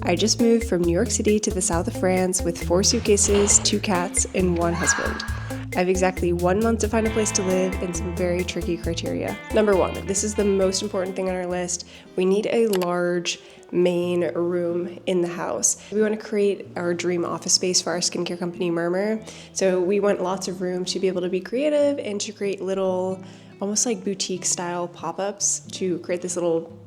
I just moved from New York City to the south of France with 4 suitcases, 2 cats, and 1 husband. I have exactly 1 month to find a place to live and some very tricky criteria. Number 1, this is the most important thing on our list. We need a large main room in the house. We want to create our dream office space for our skincare company, Murmure. So we want lots of room to be able to be creative and to create little, almost like boutique style pop-ups to create this little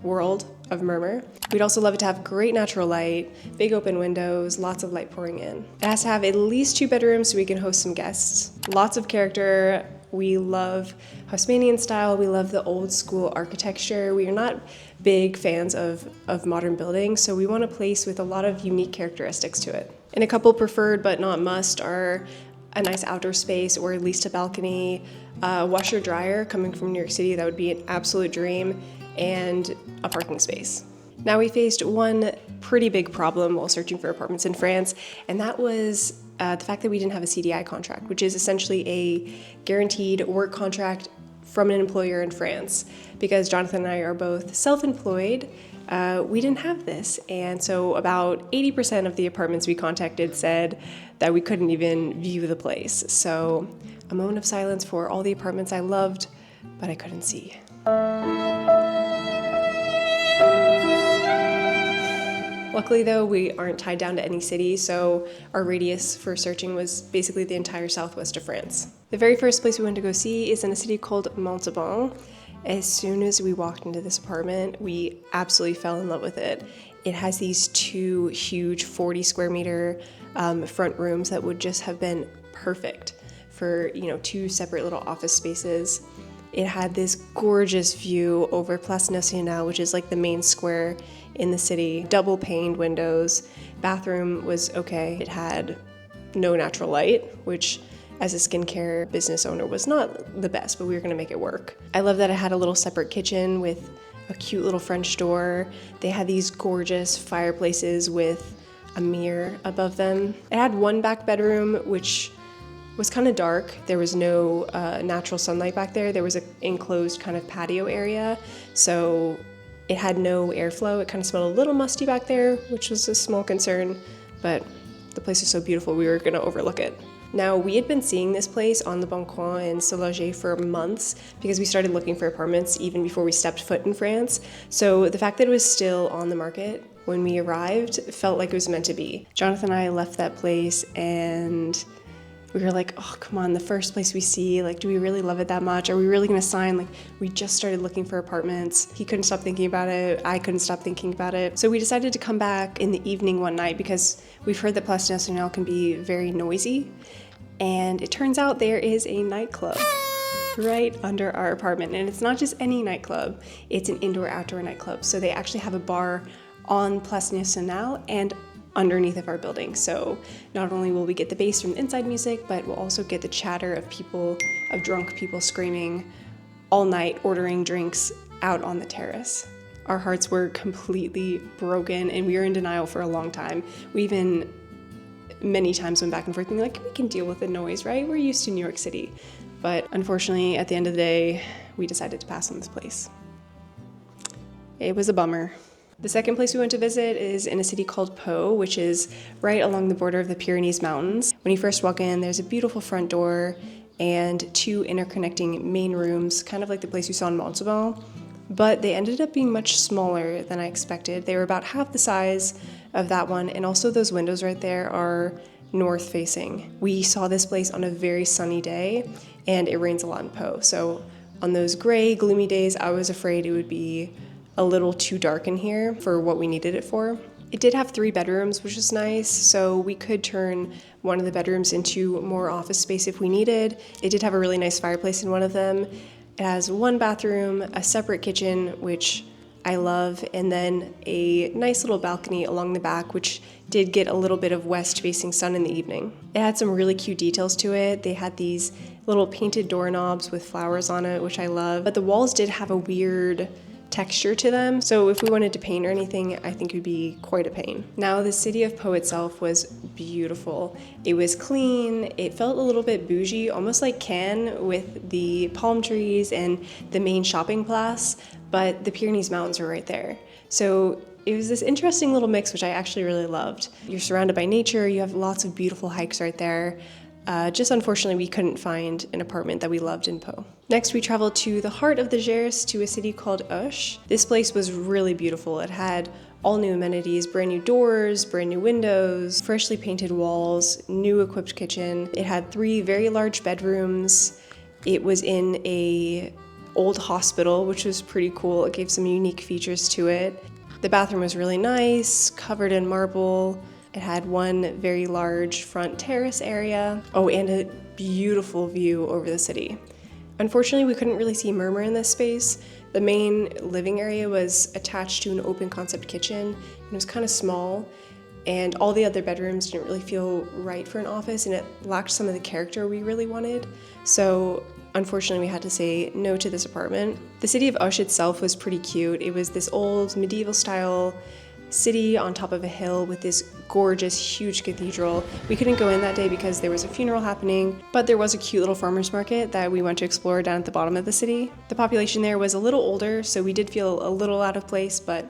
world of Murmure. We'd also love it to have great natural light, big open windows, lots of light pouring in. It has to have at least 2 bedrooms so we can host some guests. Lots of character. We love Haussmannian style. We love the old school architecture. We are not big fans of modern buildings, so we want a place with a lot of unique characteristics to it. And a couple preferred but not must are a nice outdoor space or at least a balcony, washer dryer coming from New York City, that would be an absolute dream, and a parking space. Now, we faced one pretty big problem while searching for apartments in France, and that was the fact that we didn't have a CDI contract, which is essentially a guaranteed work contract from an employer in France. Because Jonathan and I are both self-employed, we didn't have this, and so about 80% of the apartments we contacted said that we couldn't even view the place. So a moment of silence for all the apartments I loved, but I couldn't see. Luckily though, we aren't tied down to any city, so our radius for searching was basically the entire southwest of France. The very first place we went to go see is in a city called Montauban. As soon as we walked into this apartment, we absolutely fell in love with it. It has these 2 huge 40 square meter front rooms that would just have been perfect for, 2 separate little office spaces. It had this gorgeous view over Place Nationale, which is like the main square in the city. Double paned windows. Bathroom was okay. It had no natural light, which as a skincare business owner was not the best, but we were gonna make it work. I love that it had a little separate kitchen with a cute little French door. They had these gorgeous fireplaces with a mirror above them. It had 1 back bedroom, which was kind of dark. There was no natural sunlight back there. There was an enclosed kind of patio area, so it had no airflow. It kind of smelled a little musty back there, which was a small concern, but the place was so beautiful we were gonna overlook it. Now, we had been seeing this place on the Bon Coin and Solager for months because we started looking for apartments even before we stepped foot in France. So the fact that it was still on the market when we arrived felt like it was meant to be. Jonathan and I left that place and we were like, oh, come on, the first place we see, do we really love it that much? Are we really gonna sign? We just started looking for apartments. He couldn't stop thinking about it. I couldn't stop thinking about it. So we decided to come back in the evening one night because we've heard that Place Nationale can be very noisy. And it turns out there is a nightclub right under our apartment. And it's not just any nightclub, it's an indoor-outdoor nightclub. So they actually have a bar on Place Nationale and underneath of our building. So not only will we get the bass from the inside music, but we'll also get the chatter of drunk people screaming all night, ordering drinks out on the terrace. Our hearts were completely broken and we were in denial for a long time. We even many times went back and forth thinking we can deal with the noise, right? We're used to New York City. But unfortunately, at the end of the day, we decided to pass on this place. It was a bummer. The second place we went to visit is in a city called Pau, which is right along the border of the Pyrenees Mountains. When you first walk in, there's a beautiful front door and 2 interconnecting main rooms, kind of like the place we saw in Montauban, but they ended up being much smaller than I expected. They were about half the size of that one, and also those windows right there are north facing. We saw this place on a very sunny day, and it rains a lot in Pau. So on those gray, gloomy days, I was afraid it would be a little too dark in here for what we needed it for. It did have 3 bedrooms, which is nice, so we could turn one of the bedrooms into more office space if we needed. It did have a really nice fireplace in one of them. It has 1 bathroom, a separate kitchen, which I love, and then a nice little balcony along the back, which did get a little bit of west-facing sun in the evening. It had some really cute details to it. They had these little painted doorknobs with flowers on it, which I love, but the walls did have a weird texture to them, so if we wanted to paint or anything, I think it would be quite a pain. Now, the city of Pau itself was beautiful. It was clean, it felt a little bit bougie, almost like Cannes with the palm trees and the main shopping place, but the Pyrenees Mountains are right there. So it was this interesting little mix, which I actually really loved. You're surrounded by nature, you have lots of beautiful hikes right there. Just unfortunately, we couldn't find an apartment that we loved in Pau. Next, we traveled to the heart of the Gers to a city called Auch. This place was really beautiful. It had all new amenities, brand new doors, brand new windows, freshly painted walls, new equipped kitchen. It had 3 very large bedrooms. It was in a old hospital, which was pretty cool. It gave some unique features to it. The bathroom was really nice, covered in marble. It had one very large front terrace area. Oh, and a beautiful view over the city. Unfortunately, we couldn't really see Murmure in this space. The main living area was attached to an open concept kitchen, and it was kind of small, and all the other bedrooms didn't really feel right for an office, and it lacked some of the character we really wanted. So unfortunately, we had to say no to this apartment. The city of Auch itself was pretty cute. It was this old medieval style city on top of a hill with this gorgeous, huge cathedral. We couldn't go in that day because there was a funeral happening, but there was a cute little farmer's market that we went to explore down at the bottom of the city. The population there was a little older, so we did feel a little out of place, but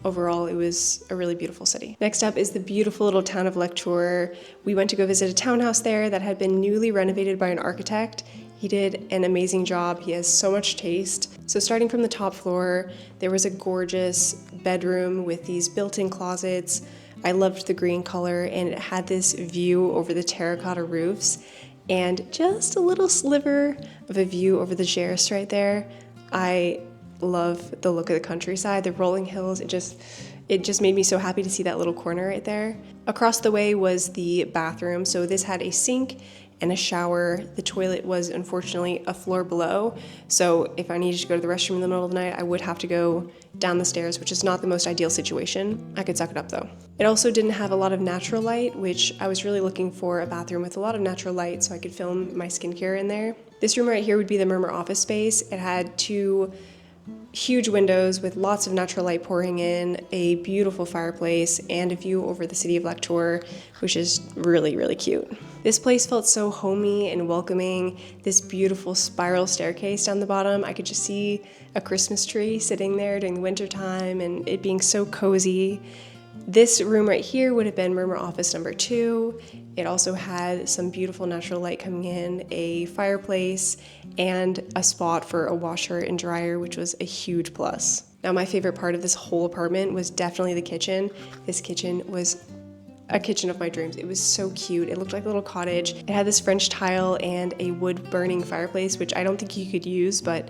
overall, it was a really beautiful city. Next up is the beautiful little town of Lectoure. We went to go visit a townhouse there that had been newly renovated by an architect. He did an amazing job. He has so much taste. So starting from the top floor, there was a gorgeous bedroom with these built-in closets. I loved the green color, and it had this view over the terracotta roofs and just a little sliver of a view over the Gers right there. I love the look of the countryside, the rolling hills. It just made me so happy to see that little corner right there. Across the way was the bathroom. So this had a sink and a shower. The toilet was unfortunately a floor below, so if I needed to go to the restroom in the middle of the night, I would have to go down the stairs, which is not the most ideal situation. I could suck it up though. It also didn't have a lot of natural light, which I was really looking for a bathroom with a lot of natural light so I could film my skincare in there. This room right here would be the Murmure office space. It had 2 huge windows with lots of natural light pouring in, a beautiful fireplace, and a view over the city of Lectoure, which is really, really cute. This place felt so homey and welcoming. This beautiful spiral staircase down the bottom. I could just see a Christmas tree sitting there during the winter time and it being so cozy. This room right here would have been Murmure office number 2. It also had some beautiful natural light coming in, a fireplace, and a spot for a washer and dryer, which was a huge plus. Now, my favorite part of this whole apartment was definitely the kitchen. This kitchen was a kitchen of my dreams. It was so cute. It looked like a little cottage. It had this French tile and a wood burning fireplace, which I don't think you could use, but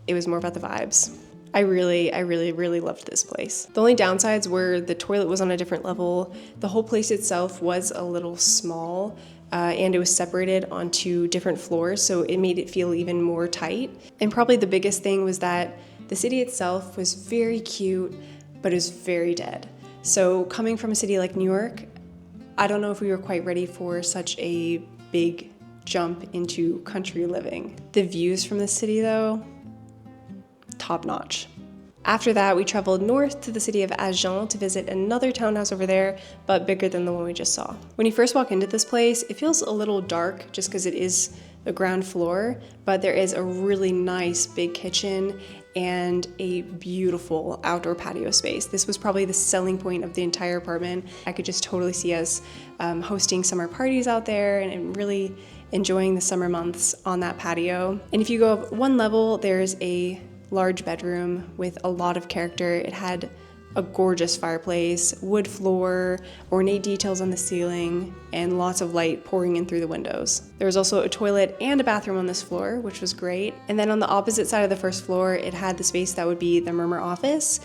it was more about the vibes. I really loved this place. The only downsides were the toilet was on a different level. The whole place itself was a little small, and it was separated onto different floors, so it made it feel even more tight. And probably the biggest thing was that the city itself was very cute, but it was very dead. So coming from a city like New York, I don't know if we were quite ready for such a big jump into country living. The views from the city though, top notch. After that, we traveled north to the city of Agen to visit another townhouse over there, but bigger than the one we just saw. When you first walk into this place, it feels a little dark just because it is the ground floor, but there is a really nice big kitchen and a beautiful outdoor patio space. This was probably the selling point of the entire apartment. I could just totally see us hosting summer parties out there and really enjoying the summer months on that patio. And if you go up one level, there's a large bedroom with a lot of character. It had a gorgeous fireplace, wood floor, ornate details on the ceiling, and lots of light pouring in through the windows. There was also a toilet and a bathroom on this floor, which was great. And then on the opposite side of the first floor, it had the space that would be the Murmure office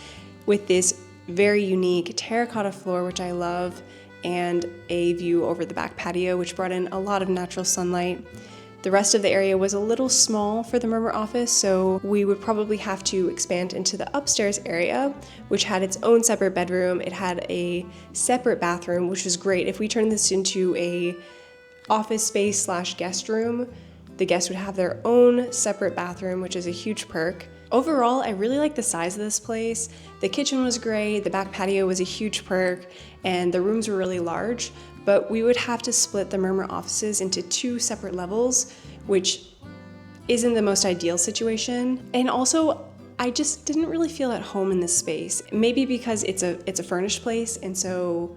with this very unique terracotta floor, which I love, and a view over the back patio, which brought in a lot of natural sunlight. The rest of the area was a little small for the Murmure office, so we would probably have to expand into the upstairs area, which had its own separate bedroom. It had a separate bathroom, which was great. If we turned this into a office space / guest room, the guests would have their own separate bathroom, which is a huge perk. Overall, I really like the size of this place. The kitchen was great, the back patio was a huge perk, and the rooms were really large, but we would have to split the Murmure offices into 2 separate levels, which isn't the most ideal situation. And also, I just didn't really feel at home in this space. Maybe because it's a furnished place, and so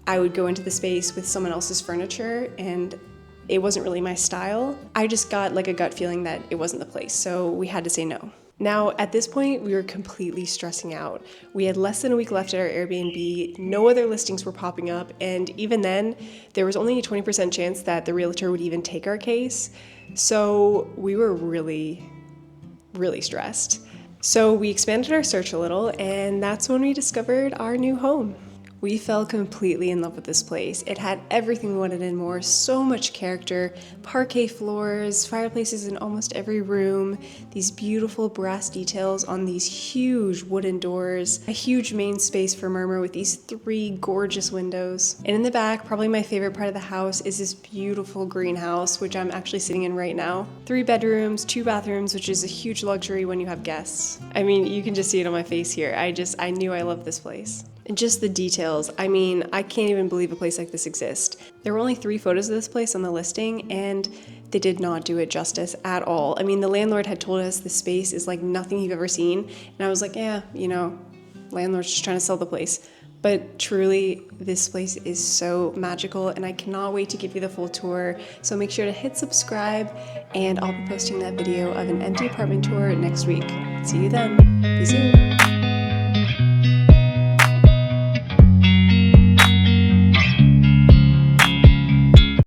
I would go into the space with someone else's furniture and it wasn't really my style. I just got like a gut feeling that it wasn't the place, so we had to say no. Now, at this point, we were completely stressing out. We had less than a week left at our Airbnb, no other listings were popping up, and even then, there was only a 20% chance that the realtor would even take our case. So we were really stressed. So we expanded our search a little, and that's when we discovered our new home. We fell completely in love with this place. It had everything we wanted and more, so much character, parquet floors, fireplaces in almost every room, these beautiful brass details on these huge wooden doors, a huge main space for Murmure with these 3 gorgeous windows. And in the back, probably my favorite part of the house is this beautiful greenhouse, which I'm actually sitting in right now. 3 bedrooms, 2 bathrooms, which is a huge luxury when you have guests. I mean, you can just see it on my face here. I knew I loved this place. And just the details. I mean, I can't even believe a place like this exists. There were only 3 photos of this place on the listing, and they did not do it justice at all. I mean, the landlord had told us the space is like nothing you've ever seen, and I was like, yeah, you know, landlord's just trying to sell the place. But truly, this place is so magical, and I cannot wait to give you the full tour. So make sure to hit subscribe, and I'll be posting that video of an empty apartment tour next week. See you then. Be soon.